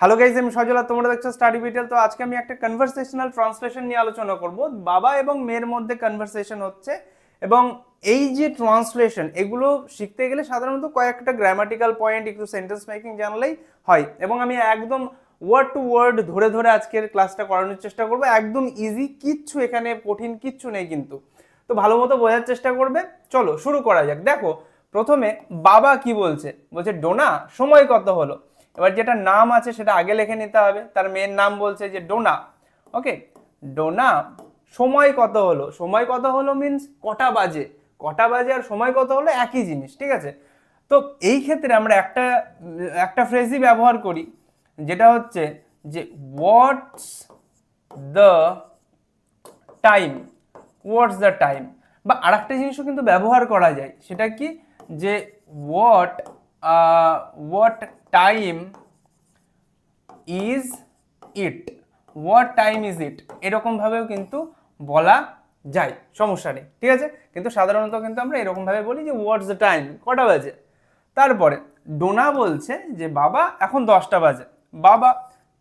Hello guys, আমি সজল আর তোমরা দেখছো স্টাডি বিটেল। তো আজকে আমি একটা কনভারসেশনাল ট্রান্সলেশন নিয়ে আলোচনা করব। বাবা এবং মেয়ের মধ্যে কনভারসেশন হচ্ছে, এবং এই যে ট্রান্সলেশন এগুলো শিখতে গেলে সাধারণত কয়েকটা গ্রামাটিক্যাল পয়েন্ট, একটু সেন্টেন্স মেকিং জানলেই হয়। এবং আমি একদম ওয়ার্ড টু ওয়ার্ড ধরে ধরে আজকের ক্লাসটা করানোর চেষ্টা করবো। একদম ইজি, কিচ্ছু এখানে কঠিন কিচ্ছু নেই কিন্তু। তো ভালো মতো বোঝার চেষ্টা করবে। চলো শুরু করা যাক। দেখো, প্রথমে বাবা কি বলছে, বলছে ডোনা সময় কত হলো। এবার যেটা নাম আছে সেটা আগে লিখে নিতে হবে। তার মেয়ের নাম বলছে যে ডোনা। ওকে, ডোনা সময় কত হলো। সময় কত হলো মিন্স কটা বাজে। কটা বাজে আর সময় কত হলো একই জিনিস, ঠিক আছে। তো এই ক্ষেত্রে আমরা একটা একটা ফ্রেজই ব্যবহার করি, যেটা হচ্ছে যে what's the time. What's the time, বা আরেকটা জিনিসও কিন্তু ব্যবহার করা যায়, সেটা কি, যে what what time is it. What time is it এরকম ভাবেও কিন্তু বলা যায়, সমস্যা নেই, ঠিক আছে। কিন্তু সাধারণত কিন্তু আমরা এরকম ভাবে বলি যে হোয়াটস দ্য টাইম, কটা বাজে। তারপরে ডোনা বলছে যে বাবা এখন 10টা বাজে। বাবা,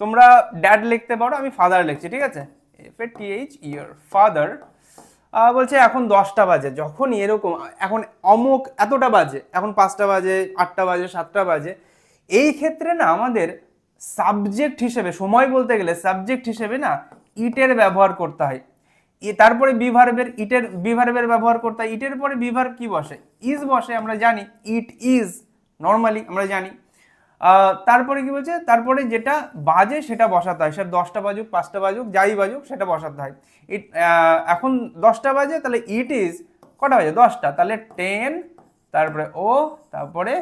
তোমরা ড্যাড লিখতে পারো, আমি ফাদার লিখছি, ঠিক আছে। FATH ইয়ার ফাদার বলছে এখন 10টা বাজে। যখন এরকম এখন অমুক এতটা বাজে, এখন 5টা বাজে, 8টা বাজে, 7টা বাজে, এই ক্ষেত্রে না আমাদের সাবজেক্ট হিসেবে, সময় বলতে গেলে সাবজেক্ট হিসেবে না ইটের ব্যবহার করতে হয়। তারপরে বিভার্বের, ইটের বিভার্বের ব্যবহার করতে হয়। ইটের পরে বিভার্ব কি বসে, ইজ বসে, আমরা জানি ইট ইজ, নর্মালি আমরা জানি। তারপরে কি বলছে, তারপরে যেটা বাজে সেটা বসাতে হয়। সে 10টা বাজুক, 5টা বাজুক, যাই বাজুক, সেটা বসাতে হয়। ইট এখন 10টা বাজে, তাহলে ইট ইজ কটা বাজে, 10টা, তাহলে 10, তারপরে ও, তারপরে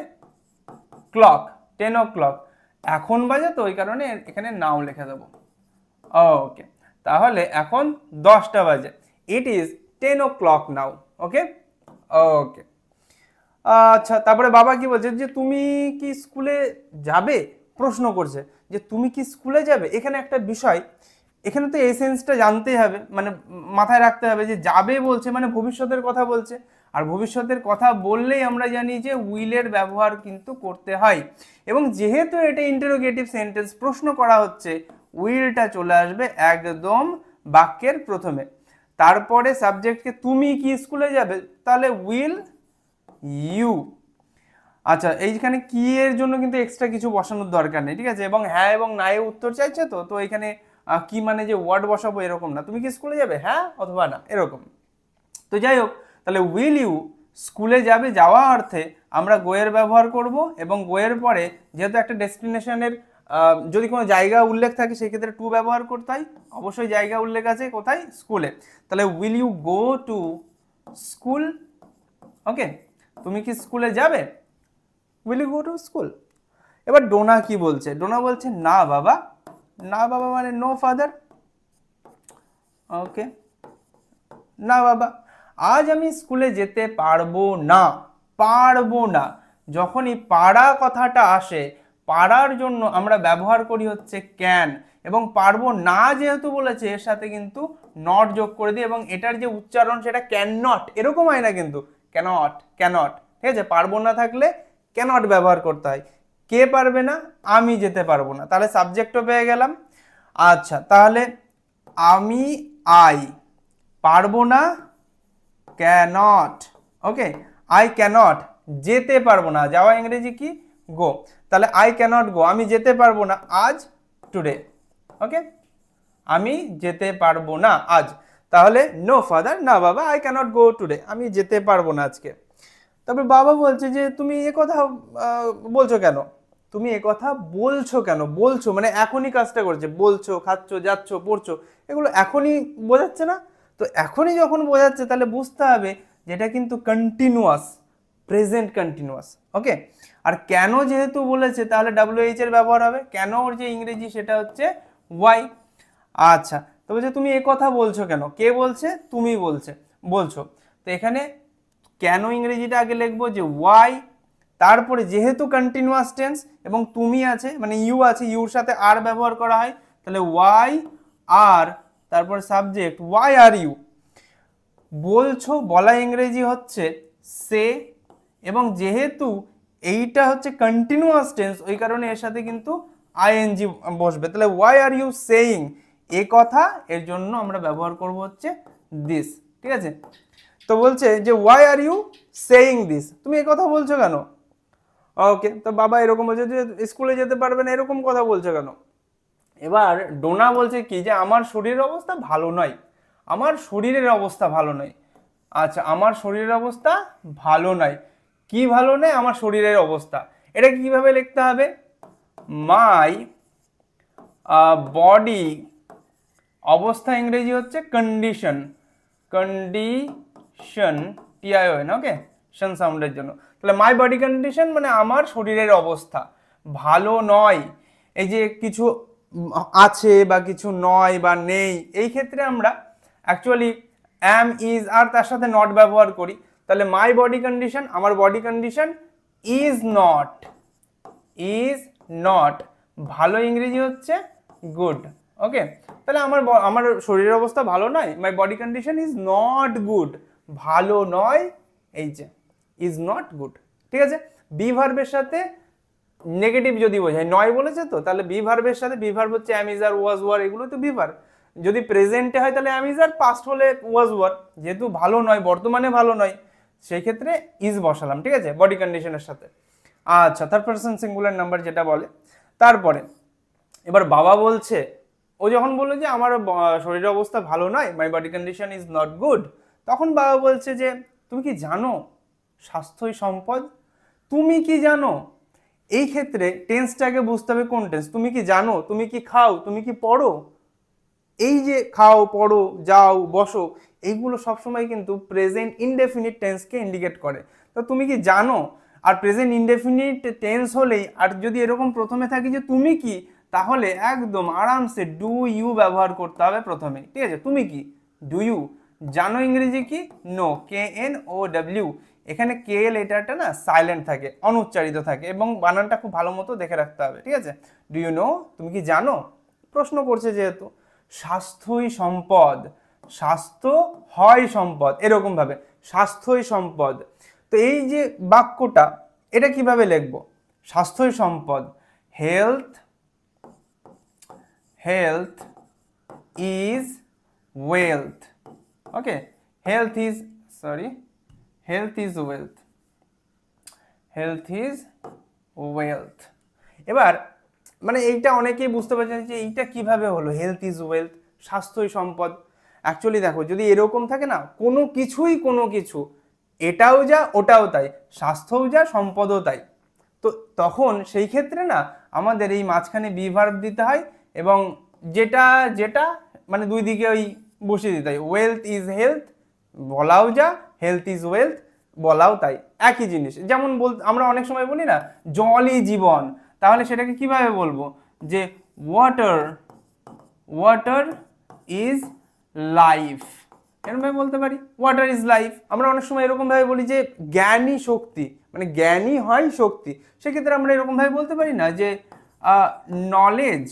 ক্লক, 10 o'clock। এখন বাজে তো ওই কারণে এখানে নাও লিখে দেবো। ওকে, তাহলে এখন 10টা বাজে, ইট ইজ 10 o'clock নাও। ওকে ওকে। আচ্ছা, তারপরে বাবা কি বলছে, যে তুমি কি স্কুলে যাবে, প্রশ্ন করছে যে তুমি কি স্কুলে যাবে। এখানে একটা বিষয়, এখানে তো এই সেন্সটা জানতেই হবে, মানে মাথায় রাখতে হবে যে যাবে বলছে মানে ভবিষ্যতের কথা বলছে। আর ভবিষ্যতের কথা বললেই আমরা জানি যে উইলের ব্যবহার কিন্তু করতে হয়। এবং যেহেতু এটা ইন্টারোগেটিভ সেন্টেন্স, প্রশ্ন করা হচ্ছে, উইলটা চলে আসবে একদম বাক্যের প্রথমে। তারপরে সাবজেক্টকে তুমি কি স্কুলে যাবে, তাহলে উইল ইউ। আচ্ছা, এইখানে কি এর জন্য কিন্তু এক্সট্রা কিছু বসানোর দরকার নেই, ঠিক আছে। এবং হ্যাঁ এবং না এ উত্তর চাইছে, তো তো এখানে কি মানে যে ওয়ার্ড বসাবো এরকম না, তুমি কি স্কুলে যাবে, হ্যাঁ অথবা না, এরকম। তো যাই হোক, তাহলে উইল ইউ স্কুলে যাবে, যাওয়া অর্থে আমরা গোয়ের ব্যবহার করব। এবং গোয়ের পরে যেহেতু একটা ডেস্টিনেশনের যদি কোনো জায়গা উল্লেখ থাকে, সেই ক্ষেত্রে টু ব্যবহার করতে হয়। অবশ্যই জায়গা উল্লেখ আছে কোথায়, স্কুলে। তাহলে will you go to school. Okay, তুমি কি স্কুলে যাবে, will you go to school. এবার ডোনা কি বলছে, ডোনা বলছে না বাবা। না বাবা মানে নো ফাদার। ওকে, না বাবা, আজ আমি স্কুলে যেতে পারবো না। পারবো না, যখন এই পারা কথাটা আসে, পারার জন্য আমরা ব্যবহার করি হচ্ছে ক্যান। এবং পারবো না যেহেতু বলেছে, এর সাথে কিন্তু নট যোগ করে দিই। এবং এটার যে উচ্চারণ সেটা ক্যান নট, এরকম হয় না কিন্তু, ক্যানট, ক্যানট, ঠিক আছে। পারবো না থাকলে ক্যানট ব্যবহার করতে হয়। কে পারবে না, আমি যেতে পারবো না, তাহলে সাবজেক্টও পেয়ে গেলাম। আচ্ছা, তাহলে আমি আই, পারবো না ক্যানট। ওকে, আই ক্যানট, যেতে পারবো না, যাওয়া ইংরেজি কি, গো। তাহলে আই ক্যানট গো, আমি যেতে পারবো না আজ, টুডে। ওকে, আমি যেতে পারবো না আজ। তাহলে নো ফাদার, না বাবা, আই ক্যানট গো টুডে, আমি যেতে পারবো না আজকে। তারপর বাবা বলছে যে তুমি এ কথা বলছো কেন, তুমি এ কথা বলছো কেন। বলছো মানে এখনই কাজটা করছে, বলছো, খাচ্ছো, যাচ্ছ, পড়ছো, এগুলো এখনই বোঝাচ্ছে না। তো এখনই যখন বোঝাচ্ছে, তাহলে বুঝতে হবে যেটা কিন্তু কন্টিনিউয়াস, প্রেজেন্ট কন্টিনিউয়াস। ওকে, আর কেন যেহেতু বলেছে, তাহলে WH এর ব্যবহার হবে। কেন ওর যে ইংরেজি সেটা হচ্ছে ওয়াই। আচ্ছা, তো বলছে তুমি এ কথা বলছো কেন, কে বলছে, তুমি বলছো। তো এখানে কেন ইংরেজিটা আগে লিখবো, যে ওয়াই। তারপরে যেহেতু কন্টিনিউয়াস টেন্স এবং তুমি আছে, মানে ইউ আছে, ইউর সাথে আর ব্যবহার করা হয়, তাহলে ওয়াই আর, তারপর সাবজেক্ট ওয়াই আর ইউ। বলছো, বলা ইংরেজি হচ্ছে সে। এবং যেহেতু এইটা হচ্ছে কন্টিনিউয়াস টেন্স, ওই কারণে এর সাথে কিন্তু আইএনজি বসবে। তাহলে ওয়াই আর ইউ সেইং, এ কথা, এর জন্য আমরা ব্যবহার করব হচ্ছে দিস। ঠিক আছে, তো বলছে যে why are you saying this, তুমি এই কথা বলছো কেন? ওকে, তো বাবা এরকম বলছে যে স্কুলে যেতে পারবে না, এরকম কথা বলছো কেন? এবার ডোনা বলছে কি যে আমার শরীরের অবস্থা ভালো নয়, আমার শরীরের অবস্থা ভালো নয়। আচ্ছা, আমার শরীরের অবস্থা ভালো নয়, কি ভালো নেই? আমার শরীরের অবস্থা। এটা কিভাবে লিখতে হবে? মাই বডি, অবস্থা ইংরেজি হচ্ছে কন্ডিশন, কন্ডিশন টিআইওএন, ওকে, শন সাউন্ডের জন্য। তাহলে মাই বডি কন্ডিশন মানে আমার শরীরের অবস্থা ভালো নয়। এই যে কিছু আছে বা কিছু নয় বা নেই, এই ক্ষেত্রে আমরা অ্যাকচুয়ালি অ্যাম, ইজ আর তার সাথে নট ব্যবহার করি। তাহলে মাই বডি কন্ডিশন, আমার body condition is not, is not, ভালো ইংরেজি হচ্ছে গুড। ওকে, তাহলে আমার শরীরের অবস্থা ভালো নয়, my body condition is not good, ভালো নয়, এই যে ইজ নট গুড। ঠিক আছে, বি ভার্বের সাথে নেগেটিভ যদি বোঝায়, নয় বলেছে তো, তাহলে বি ভার্বের সাথে, বি ভার্ব হচ্ছে অ্যাম, ইজ আর, ওয়াজ, ওয়ার, এগুলো তো বি ভার্ব। যদি প্রেজেন্টে হয় তাহলে অ্যাম, ইজ আর, পাস্ট হলে ওয়াজ, ওয়ার। যেহেতু ভালো নয়, বর্তমানে ভালো নয়, সেই ক্ষেত্রে ইজ বসালাম। ঠিক আছে, বডি কন্ডিশনের সাথে। আচ্ছা, থার্ড পারসন সিঙ্গুলার নাম্বার যেটা বলে। তারপরে এবার বাবা বলছে, ও যখন বললো যে আমার শরীরের অবস্থা ভালো নয়, my body condition is not good, তখন বাবা বলছে যে তুমি কি জানো স্বাস্থ্যই সম্পদ? তুমি কি জানো? এই ক্ষেত্রে টেন্সটাকে বুঝতে হবে কোন টেন্স। তুমি কি জানো, তুমি কি খাও, তুমি কি পড়ো, এই যে খাও, পড়ো, যাও, বসো, এইগুলো সবসময় কিন্তু প্রেজেন্ট ইনডেফিনিট টেন্সকে ইন্ডিকেট করে। তো তুমি কি জানো, আর প্রেজেন্ট ইনডেফিনিট টেন্স হলেই, আর যদি এরকম প্রথমে থাকি যে তুমি কি, তাহলে একদম আরামসে ডু ইউ ব্যবহার করতে হবে প্রথমে। ঠিক আছে, তুমি কি, ডু ইউ। জানো ইংরেজি কি? No, K N O W. এখানে কে লেটারটা না সাইলেন্ট থাকে, অনুচ্চারিত থাকে, এবং বানানটা খুব ভালো মতো দেখে রাখতে হবে। ঠিক আছে, ডু ইউ নো, তুমি কি জানো, প্রশ্ন করছে যেহেতু। স্বাস্থ্যই সম্পদ, স্বাস্থ্য হয় সম্পদ, এরকম ভাবে স্বাস্থ্যই সম্পদ। তো এই যে বাক্যটা, এটা কিভাবে লিখবো? স্বাস্থ্যই সম্পদ, health, health is wealth. Okay, health is, sorry, health is wealth, health is wealth. এবার মানে এইটা অনেকেই বুঝতে পারছেন যে এইটা কিভাবে হলো, হেলথ ইজ ওয়েলথ, স্বাস্থ্যই সম্পদ। অ্যাকচুয়ালি দেখো, যদি এরকম থাকে না, কোনো কিছুই কোনো কিছু, এটাও যা ওটাও তাই, স্বাস্থ্যও যা সম্পদও তাই, তো তখন সেই ক্ষেত্রে না আমাদের এই মাঝখানে বি ভার্ব দিতে হয়, এবং যেটা যেটা মানে দুই দিকে ওই বসিয়ে দিতে হয়। ওয়েলথ ইজ হেলথ বলাও যা, হেলথ ইজ ওয়েলথ বলাও তাই, একই জিনিস। যেমন আমরা অনেক সময় বলি না জলই জীবন, তাহলে সেটাকে কিভাবে বলবো? যে ওয়াটার, ওয়াটার ইজ লাইফ, এরকম বলতে পারি, ওয়াটার ইজ লাইফ। আমরা অনেক সময় এরকম ভাবে বলি যে জ্ঞানই শক্তি, মানে জ্ঞানই হয় শক্তি, সেক্ষেত্রে আমরা এরকম ভাবে বলতে পারি না যে knowledge,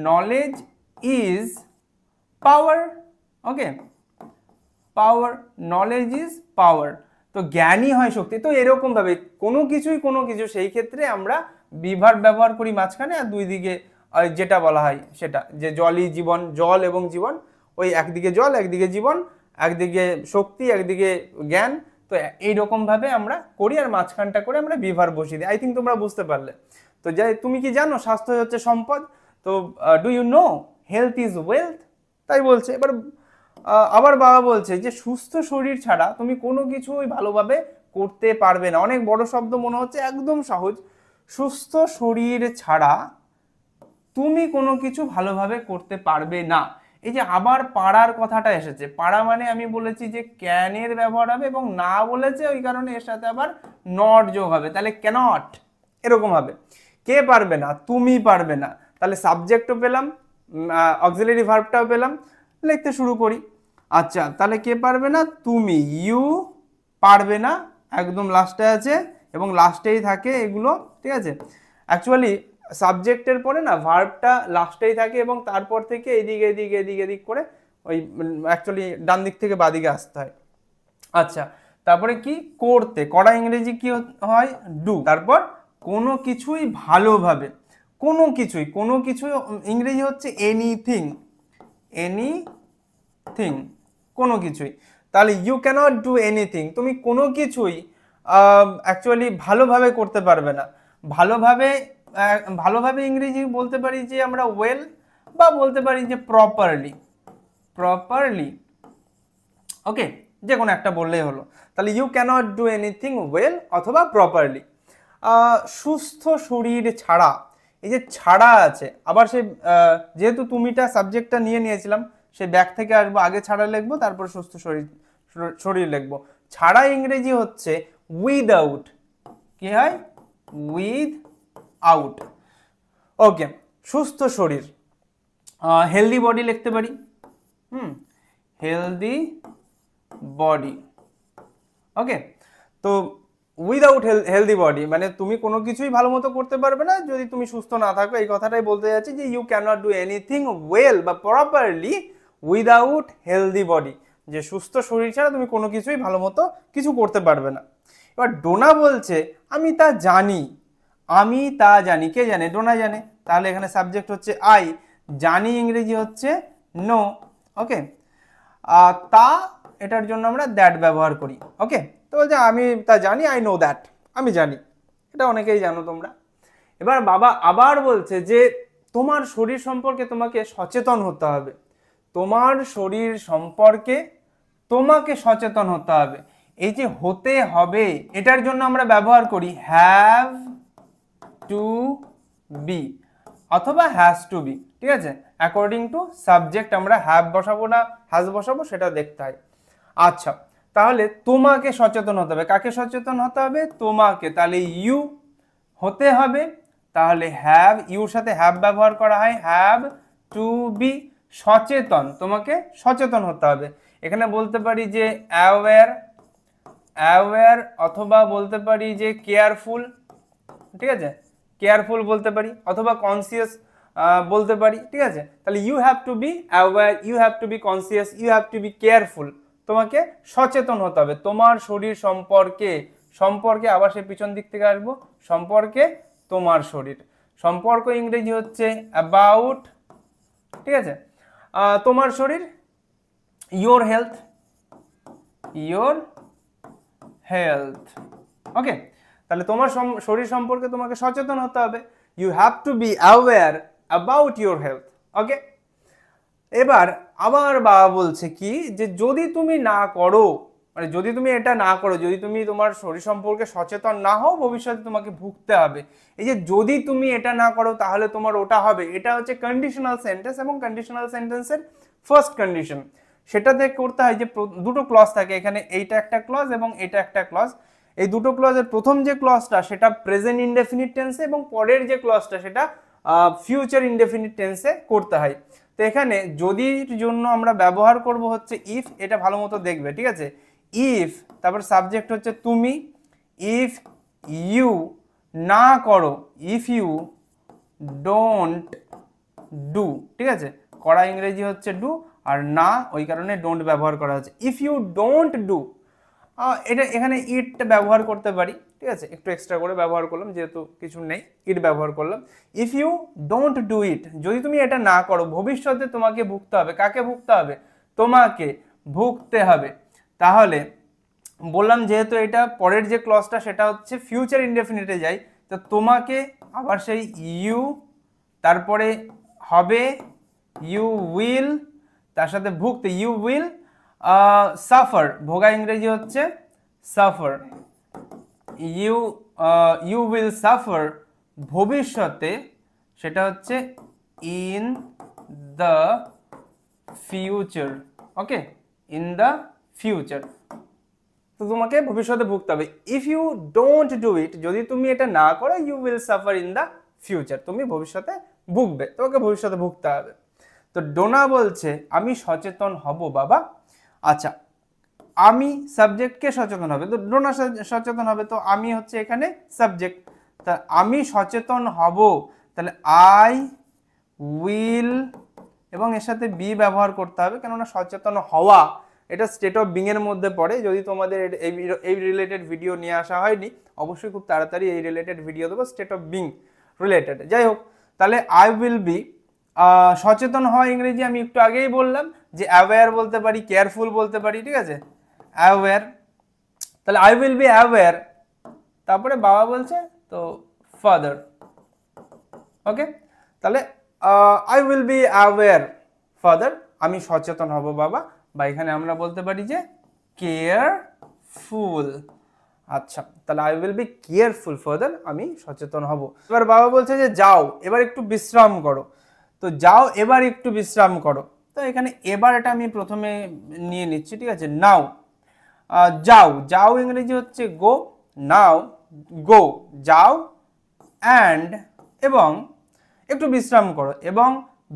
knowledge is power. Okay, power, knowledge is power, তো জ্ঞানই হয় শক্তি। তো এরকম ভাবে কোনো কিছুই কোনো কিছু, সেই ক্ষেত্রে আমরা বিভার্ব ব্যবহার করি মাঝখানে, আর দুই দিকে যেটা বলা হয় সেটা, যে জলই জীবন, জল এবং জীবন, ওই একদিকে জল, একদিকে জীবন, একদিকে শক্তি, একদিকে জ্ঞান। তো এইরকম ভাবে আমরা করি, আর মাঝখানটা করে আমরা বিভার্ব বসিয়ে দিই। আই থিঙ্ক তোমরা বুঝতে পারলে। তো যাই, তুমি কি জানো স্বাস্থ্য হচ্ছে সম্পদ, তো do you know health is wealth, তাই বলছে। এবার আবার বাবা বলছে যে সুস্থ শরীর ছাড়া তুমি কোনো কিছুই ভালোভাবে করতে পারবে না। অনেক বড় শব্দ মনে হচ্ছে, একদম সহজ। সুস্থ শরীর ছাড়া তুমি কোনো কিছু ভালোভাবে করতে পারবে না। এই যে আবার পারার কথাটা এসেছে, পারা মানে আমি বলেছি যে ক্যানের ব্যবহার হবে, এবং না বলেছে ওই কারণে এর সাথে আবার নট যোগ হবে, তাহলে ক্যানট এরকম হবে। কে পারবে না? তুমি পারবে না। তাহলে সাবজেক্টও পেলাম, অক্সিলারি ভার্বটাও পেলাম, লিখতে শুরু করি। আচ্ছা, তাহলে কে পারবে না? তুমি, ইউ পারবে না, একদম লাস্টে আছে, এবং লাস্টেই থাকে এগুলো। ঠিক আছে, অ্যাকচুয়ালি সাবজেক্টের পরে না ভার্বটা লাস্টেই থাকে, এবং তারপর থেকে এদিকে এদিকে এদিকে এদিক করে ওই অ্যাকচুয়ালি ডান দিক থেকে বাদিকে আসতে হয়। আচ্ছা, তারপরে কি? করতে, করা ইংরেজি কি হয়? ডু। তারপর কোনো কিছুই ভালোভাবে, কোনো কিছুই, কোনো কিছুই ইংরেজি হচ্ছে এনিথিং, এনিথিং, কোনো কিছুই। তাহলে ইউ ক্যানট ডু এনিথিং, তুমি কোনো কিছুই অ্যাকচুয়ালি ভালোভাবে করতে পারবে না। ভালোভাবে ভালোভাবে ইংরেজি বলতে পারি যে আমরা ওয়েল, বা বলতে পারি যে প্রপারলি, প্রপারলি, ওকে, যে কোনো একটা বললেই হলো। তাহলে you can't do anything well অথবা প্রপারলি। সুস্থ শরীর ছাড়া, এই যে ছাড়া আছে, আবার সে যেহেতু তুমিটা সাবজেক্টটা নিয়ে নিয়েছিলাম, সেই ব্যাক থেকে আসবো, আগে ছাড়া লিখবো তারপর সুস্থ শরীর, শরীর লিখবো। ছাড়া ইংরেজি হচ্ছে উইদাউট, কি হয়, উইথ আউট, ওকে। সুস্থ শরীর, হেলদি বডি লিখতে পারি, হেলদি বডি, ওকে। তো উইদাউট হেলদি বডি মানে তুমি কোনো কিছুই ভালো মতো করতে পারবে না যদি তুমি সুস্থ না থাকো, এই কথাটাই বলতে যাচ্ছি যে you can't do anything well বা প্রপারলি উইদাউট হেলদি বডি, যে সুস্থ শরীর ছাড়া তুমি কোনো কিছুই ভালো মতো কিছু করতে পারবে না। এবার ডোনা বলছে আমি তা জানি, আমি তা জানি, কে জানে, ডোনা জানে, তাহলে এখানে সাবজেক্ট হচ্ছে আই, জানি ইংরেজি হচ্ছে নো, ওকে। তা, এটার জন্য আমরা দ্যাট ব্যবহার করি, ওকে। তো বলছে আমি তা জানি, আই নো দ্যাট, আমি জানি, এটা অনেকেই জানো তোমরা। এবার বাবা আবার বলছে যে তোমার শরীর সম্পর্কে তোমাকে সচেতন হতে হবে, তোমার শরীর সম্পর্কে তোমাকে সচেতন হতে হবে। এই যে হতে হবে, এটার জন্য আমরা ব্যবহার করি হ্যাভ টু বি অথবা হ্যাজ টু বি, ঠিক আছে। অ্যাকর্ডিং টু সাবজেক্ট আমরা হ্যাভ বসাবো না হ্যাজ বসাবো সেটা দেখতে হয়। আচ্ছা, তাহলে তোমাকে সচেতন হতে হবে, কাকে সচেতন হতে হবে, তোমাকে, তাহলে ইউ হতে হবে, তাহলে হ্যাভ, ইউর সাথে হ্যাভ ব্যবহার করা হয়, হ্যাভ টু বি, সচেতন, তোমাকে সচেতন হতে হবে। এখানে বলতে পারি যে অ্যাওয়্যার, অ্যাওয়্যার, অথবা বলতে পারি যে কেয়ারফুল, ঠিক আছে, কেয়ারফুল বলতে পারি, অথবা কনসিয়াস বলতে পারি, ঠিক আছে। তাহলে you have to be aware, you have to be conscious, you have to be careful, তোমাকে সচেতন হতে হবে তোমার শরীর সম্পর্কে, সম্পর্কে আবার সে পিছন দিক থেকে আসবো, সম্পর্কে তোমার শরীর, সম্পর্ক ইংরেজি হচ্ছে অ্যাবাউট, ঠিক আছে। তোমার শরীর, your health, your health, okay. তাহলে তোমার শরীর সম্পর্কে তোমাকে সচেতন হতে হবে, you have to be aware about your health, okay. এবার আবার বাবা বলছে কি যে যদি তুমি না করো, মানে যদি তুমি এটা না করো, যদি তুমি তোমার শরীর সম্পর্কে সচেতন না হও, ভবিষ্যতে তোমাকে ভুগতে হবে। এই যে যদি তুমি এটা না করো তাহলে তোমার ওটা হবে, এটা হচ্ছে কন্ডিশনাল সেন্টেন্স, এবং কন্ডিশনাল সেন্টেন্সের ফার্স্ট কন্ডিশন, সেটাতে করতে হয় যে দুটো ক্লজ থাকে এখানে, এইটা একটা ক্লজ এবং এটা একটা ক্লজ। এই দুটো ক্লজের প্রথম যে ক্লজটা সেটা প্রেজেন্ট ইনডেফিনিট টেন্সে, এবং পরের যে ক্লজটা সেটা ফিউচার ইনডেফিনিট টেন্সে করতে হয়। তো এখানে যদির জন্য আমরা ব্যবহার করব হচ্ছে ইফ, এটা ভালো মতো দেখবে, ঠিক আছে। ইফ, তারপর সাবজেক্ট হচ্ছে তুমি, ইফ ইউ না করো, ইফ ইউ ডোন্ট ডু, ঠিক আছে, করা ইংরেজি হচ্ছে ডু, আর না ওই কারণে ডোন্ট ব্যবহার করা হচ্ছে। ইফ ইউ ডোন্ট ডু, এটা এখানে ইট ব্যবহার করতে পারি, ঠিক আছে, একটু এক্সট্রা করে ব্যবহার করলাম যেহেতু কিছু নেই, ইট ব্যবহার করলাম। If you don't do it, যদি তুমি এটা না করো ভবিষ্যতে তোমাকে ভুগতে হবে, কাকে ভুগতে হবে, তোমাকে ভুগতে হবে। তাহলে বললাম যেহেতু এটা পরের যে ক্লজটা সেটা হচ্ছে ফিউচার ইনডেফিনিটে যাই, তো তোমাকে আবার সেই ইউ, তারপরে হবে ইউ উইল, তার সাথে ভুগতে ইউ উইল সাফার, ভোগা ইংরেজি হচ্ছে সাফার, ইউ উইল সাফার ভবিষ্যতে, সেটা হচ্ছে in the future, okay, in the future, তো তোমাকে ভবিষ্যতে ভুগতে হবে। If you don't do it, যদি তুমি এটা না করো, you will suffer in the future, তুমি ভবিষ্যতে ভুগবে, তোমাকে ভবিষ্যতে ভুগতে হবে। তো ডোনা বলছে আমি সচেতন হব বাবা। আচ্ছা, আমি সাবজেক্টকে সচেতন হবে, তো ডোনা সচেতন হবে, তো আমি হচ্ছে এখানে সাবজেক্ট, তা আমি সচেতন হব, তাহলে আই উইল, এবং এর সাথে বি ব্যবহার করতে হবে, কেননা সচেতন হওয়া এটা স্টেট অফ বিং এর মধ্যে পড়ে। যদি তোমাদের এই রিলেটেড ভিডিও নিয়ে আসা হয়নি, অবশ্যই খুব তাড়াতাড়ি এই রিলেটেড ভিডিও দেবো, স্টেট অফ বিং রিলেটেড। যাই হোক, তাহলে আই উইল বি, সচেতন হওয়া ইংরেজি আমি একটু আগেই বললাম যে অ্যাওয়্যার বলতে পারি, কেয়ারফুল বলতে পারি, ঠিক আছে, অ্যাওয়্যার। তাহলে আই উইল বি অ্যাওয়্যার, তারপরে বাবা বলছে তো ফাদার। ওকে, তাহলে I will be aware father, আমি সচেতন হব বাবা, বা এখানে আমরা বলতে পারি যে কেয়ারফুল। আচ্ছা, তাহলে I will be careful father, আমি সচেতন হব। এবার বাবা বলছে যে যাও এবার একটু বিশ্রাম করো, তো যাও এবার একটু বিশ্রাম করো, তো এখানে এবার এটা আমি প্রথমে নিয়ে নিচ্ছি, ঠিক আছে, নাও। যাও, যাও ইংরেজি হচ্ছে গো, নাও গো, যাও, অ্যান্ড এবং একটু বিশ্রাম করো, এবং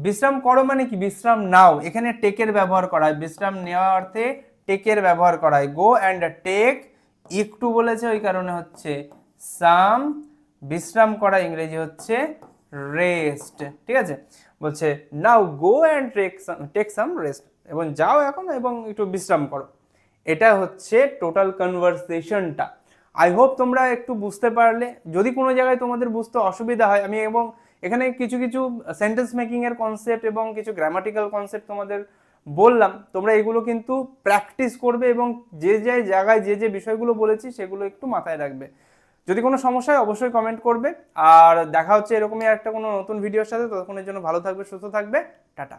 বিশ্রাম করো মানে কি, বিশ্রাম নাও, এখানে টেকের ব্যবহার করা হয়, বিশ্রাম নেওয়া অর্থে টেকের ব্যবহার করা হয়। গো অ্যান্ড টেক, একটু বলেছে ওই কারণে হচ্ছে সাম, বিশ্রাম করা ইংরেজি হচ্ছে রেস্ট, ঠিক আছে, বলছে now go and take some rest, এবং যাও এখন এবং একটু বিশ্রাম করো। এটা হচ্ছে টোটাল কনভারসেশনটা। আই হোপ তোমরা একটু বুঝতে পারলে। যদি কোনো জায়গায় তোমাদের বুঝতে অসুবিধা হয়, আমি এবং এখানে কিছু কিছু সেন্টেন্স মেকিং এর কনসেপ্ট এবং কিছু গ্রামাটিক্যাল কনসেপ্ট তোমাদের বললাম, তোমরা এগুলো কিন্তু প্র্যাকটিস করবে এবং যে যে জায়গায় যে যে বিষয়গুলো বলেছি সেগুলো একটু মাথায় রাখবে। যদি কোনো সমস্যা হয় অবশ্যই কমেন্ট করবে, আর দেখা হচ্ছে এরকমই একটা কোনো নতুন ভিডিওর সাথে। ততক্ষণের জন্য ভালো থাকবে, সুস্থ থাকবে, টাটা।